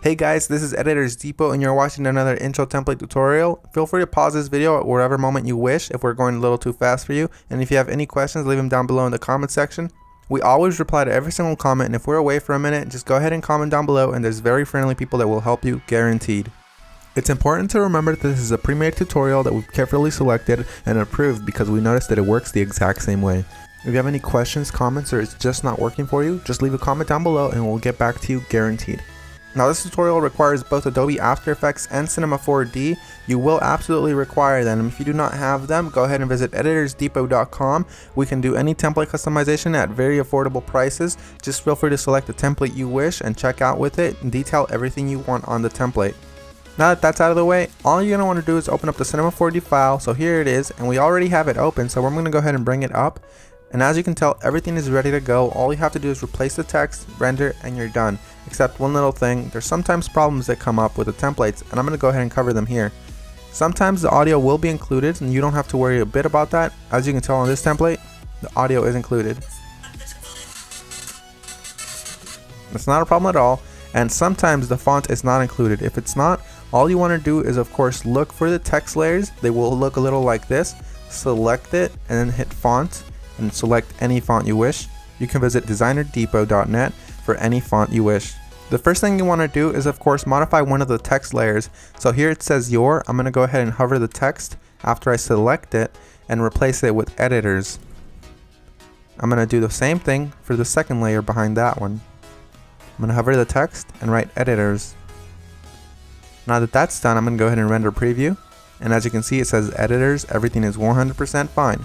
Hey guys, this is Editors Depot and you're watching another intro template tutorial. Feel free to pause this video at whatever moment you wish if we're going a little too fast for you. And if you have any questions, leave them down below in the comment section. We always reply to every single comment, and if we're away for a minute, just go ahead and comment down below and there's very friendly people that will help you, guaranteed. It's important to remember that this is a pre-made tutorial that we've carefully selected and approved because we noticed that it works the exact same way. If you have any questions, comments, or it's just not working for you, just leave a comment down below and we'll get back to you, guaranteed. Now this tutorial requires both Adobe After Effects and Cinema 4D. You will absolutely require them. If you do not have them, go ahead and visit EditorsDepot.com. We can do any template customization at very affordable prices. Just feel free to select the template you wish and check out with it and detail everything you want on the template. Now that that's out of the way, all you're going to want to do is open up the Cinema 4D file. So here it is, and we already have it open, so I'm going to go ahead and bring it up. And as you can tell, everything is ready to go. All you have to do is replace the text, render, and you're done. Except one little thing, there's sometimes problems that come up with the templates, and I'm going to go ahead and cover them here. Sometimes the audio will be included, and you don't have to worry a bit about that. As you can tell on this template, the audio is included. It's not a problem at all, and sometimes the font is not included. If it's not, all you want to do is of course look for the text layers. They will look a little like this. Select it, and then hit font, and select any font you wish. You can visit DesignerDepot.net for any font you wish. The first thing you want to do is of course modify one of the text layers. So here it says your. I'm going to go ahead and hover the text after I select it and replace it with editors. I'm going to do the same thing for the second layer behind that one. I'm going to hover the text and write editors. Now that that's done, I'm going to go ahead and render preview. And as you can see, it says editors, everything is 100% fine.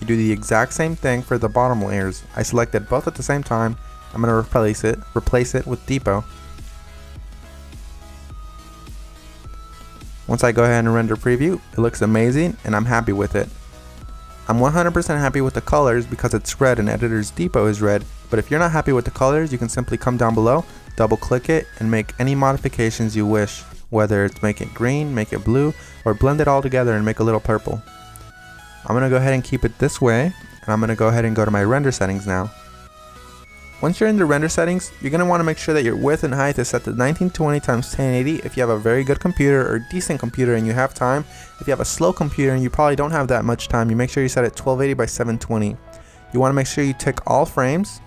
You do the exact same thing for the bottom layers. I selected both at the same time. I'm going to replace it with Depot. Once I go ahead and render preview, it looks amazing and I'm happy with it. I'm 100% happy with the colors because it's red and Editors Depot is red, but if you're not happy with the colors, you can simply come down below, double click it, and make any modifications you wish, whether it's make it green, make it blue, or blend it all together and make a little purple. I'm going to go ahead and keep it this way, and I'm going to go ahead and go to my render settings now. Once you're in the render settings, you're going to want to make sure that your width and height is set to 1920 x 1080 if you have a very good computer or decent computer and you have time. If you have a slow computer and you probably don't have that much time, you make sure you set it 1280 by 720. You want to make sure you tick all frames,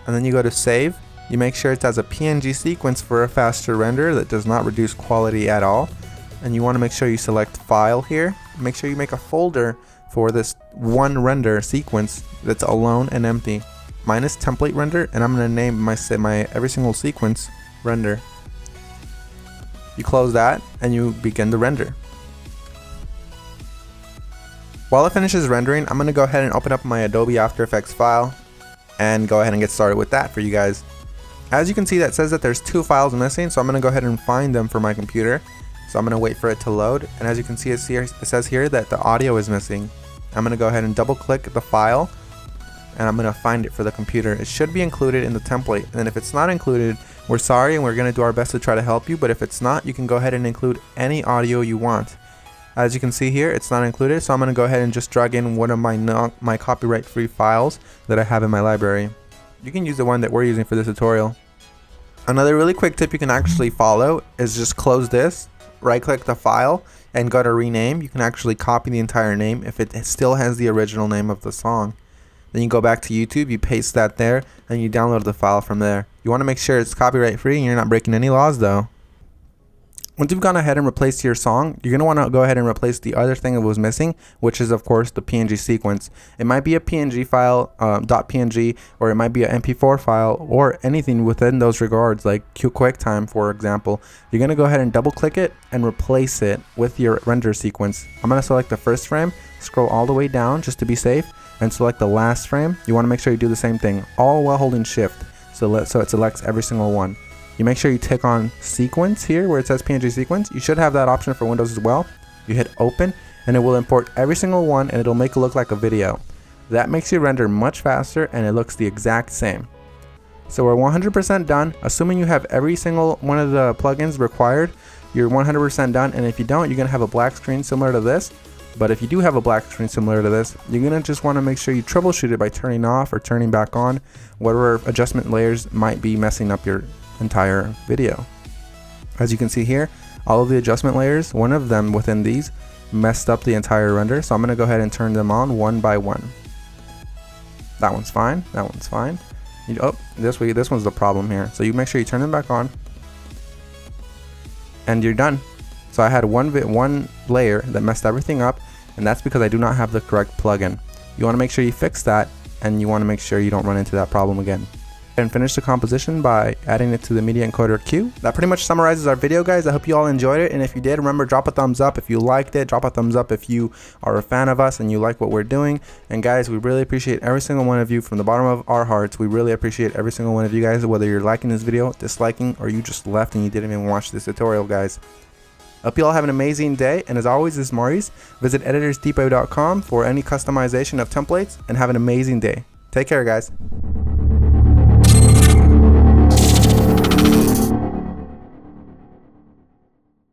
and then you go to save. You make sure it has a PNG sequence for a faster render that does not reduce quality at all. And you want to make sure you select file here. Make sure you make a folder for this one render sequence that's alone and empty. Mine is template render, and I'm going to name my every single sequence render. You close that and you begin the render. While it finishes rendering, I'm going to go ahead and open up my Adobe After Effects file and go ahead and get started with that for you guys. As you can see, that says that there's two files missing, so I'm going to go ahead and find them for my computer. So I'm going to wait for it to load, and as you can see, it says here that the audio is missing. I'm going to go ahead and double click the file, and I'm going to find it for the computer. It should be included in the template, and if it's not included, we're sorry and we're going to do our best to try to help you, but if it's not, you can go ahead and include any audio you want. As you can see here, it's not included, so I'm going to go ahead and just drag in one of my copyright-free files that I have in my library. You can use the one that we're using for this tutorial. Another really quick tip you can actually follow is just close this, right click the file, and go to rename. You can actually copy the entire name if it still has the original name of the song. Then you go back to YouTube, you paste that there, and you download the file from there. You want to make sure it's copyright free and you're not breaking any laws though. Once you've gone ahead and replaced your song, you're going to want to go ahead and replace the other thing that was missing, which is of course the PNG sequence. It might be a PNG file, .png, or it might be an MP4 file, or anything within those regards, like QuickTime for example. You're going to go ahead and double click it and replace it with your render sequence. I'm going to select the first frame, scroll all the way down just to be safe, and select the last frame. You want to make sure you do the same thing, all while holding shift, so it selects every single one. You make sure you tick on sequence here where it says PNG sequence. You should have that option for Windows as well. You hit open and it will import every single one, and it'll make it look like a video. That makes your render much faster and it looks the exact same. So we're 100% done. Assuming you have every single one of the plugins required, you're 100% done, and if you don't, you're going to have a black screen similar to this. But if you do have a black screen similar to this, you're going to just want to make sure you troubleshoot it by turning off or turning back on whatever adjustment layers might be messing up your entire video. As you can see here, all of the adjustment layers, one of them within these messed up the entire render, so I'm going to go ahead and turn them on one by one. That one's fine, that one's fine. This one's the problem here. So you make sure you turn them back on, and you're done. So I had one layer that messed everything up, and that's because I do not have the correct plugin. You want to make sure you fix that, and you want to make sure you don't run into that problem again. And finish the composition by adding it to the media encoder queue. That pretty much summarizes our video, guys. I hope you all enjoyed it, and if you did, remember, drop a thumbs up if you liked it. Drop a thumbs up if you are a fan of us and you like what we're doing. And guys, we really appreciate every single one of you from the bottom of our hearts. We really appreciate every single one of you guys, whether you're liking this video, disliking, or you just left and you didn't even watch this tutorial, guys. Hope you all have an amazing day, and as always, this is Maurice. Visit EditorsDepot.com for any customization of templates, and have an amazing day. Take care, guys.